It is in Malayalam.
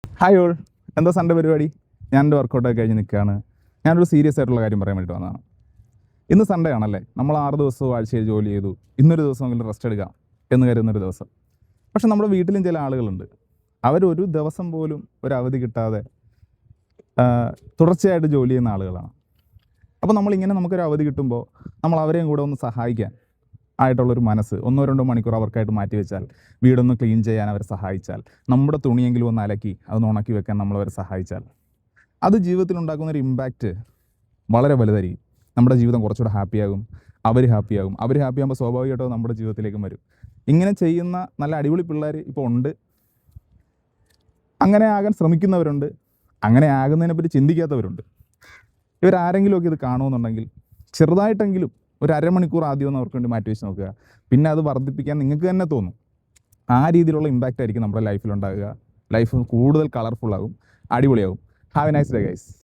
ഹായ് ഓൾ, എന്താ സൺഡേ പരിപാടി? ഞാനെൻ്റെ വർക്കൗട്ടൊക്കെ കഴിഞ്ഞ് നിൽക്കുകയാണ്. ഞാനൊരു സീരിയസ് ആയിട്ടുള്ള കാര്യം പറയാൻ വേണ്ടിയിട്ട് വന്നതാണ്. ഇന്ന് സൺഡേ ആണല്ലേ, നമ്മൾ 6 ദിവസവും ആഴ്ചയിൽ ജോലി ചെയ്തു, ഇന്നൊരു ദിവസമെങ്കിലും റെസ്റ്റ് എടുക്കാം എന്ന് കരുതുന്നൊരു ദിവസം. പക്ഷെ നമ്മുടെ വീട്ടിലും ചില ആളുകളുണ്ട്, അവരൊരു ദിവസം പോലും ഒരു അവധി കിട്ടാതെ തുടർച്ചയായിട്ട് ജോലി ചെയ്യുന്ന ആളുകളാണ്. അപ്പോൾ നമ്മളിങ്ങനെ നമുക്കൊരു അവധി കിട്ടുമ്പോൾ നമ്മൾ അവരെയും കൂടെ ഒന്ന് സഹായിക്കാൻ ആയിട്ടുള്ളൊരു മനസ്സ് 1-2 മണിക്കൂർ അവർക്കായിട്ട് മാറ്റി വെച്ചാൽ, വീടൊന്ന് ക്ലീൻ ചെയ്യാൻ അവരെ സഹായിച്ചാൽ, നമ്മുടെ തുണിയെങ്കിലും ഒന്ന് അലക്കി അതൊന്ന് ഉണക്കി വെക്കാൻ നമ്മളവരെ സഹായിച്ചാൽ, അത് ജീവിതത്തിൽ ഉണ്ടാക്കുന്നൊരു ഇമ്പാക്റ്റ് വളരെ വലുതായിരിക്കും. നമ്മുടെ ജീവിതം കുറച്ചുകൂടെ ഹാപ്പിയാകും, അവർ ഹാപ്പിയാകും. അവർ ഹാപ്പിയാകുമ്പോൾ സ്വാഭാവികമായിട്ടും നമ്മുടെ ജീവിതത്തിലേക്കും വരും. ഇങ്ങനെ ചെയ്യുന്ന നല്ല അടിപൊളി പിള്ളേർ ഇപ്പോൾ ഉണ്ട്. അങ്ങനെ ആകാൻ ശ്രമിക്കുന്നവരുണ്ട്, അങ്ങനെ ആകുന്നതിനെപ്പറ്റി ചിന്തിക്കാത്തവരുണ്ട്. ഇവരാരെങ്കിലുമൊക്കെ ഇത് കാണുമെന്നുണ്ടെങ്കിൽ ചെറുതായിട്ടെങ്കിലും ഒരു അരമണിക്കൂർ ആദ്യം ഒന്ന് അവർക്ക് വേണ്ടി മാറ്റി വെച്ച് നോക്കുക. പിന്നെ അത് വർദ്ധിപ്പിക്കാൻ നിങ്ങൾക്ക് തന്നെ തോന്നും. ആ രീതിയിലുള്ള ഇമ്പാക്റ്റ് ആയിരിക്കും നമ്മുടെ ലൈഫിലുണ്ടാകുക. ലൈഫ് കൂടുതൽ കളർഫുള്ളാകും, അടിപൊളിയാകും. Have a nice day guys.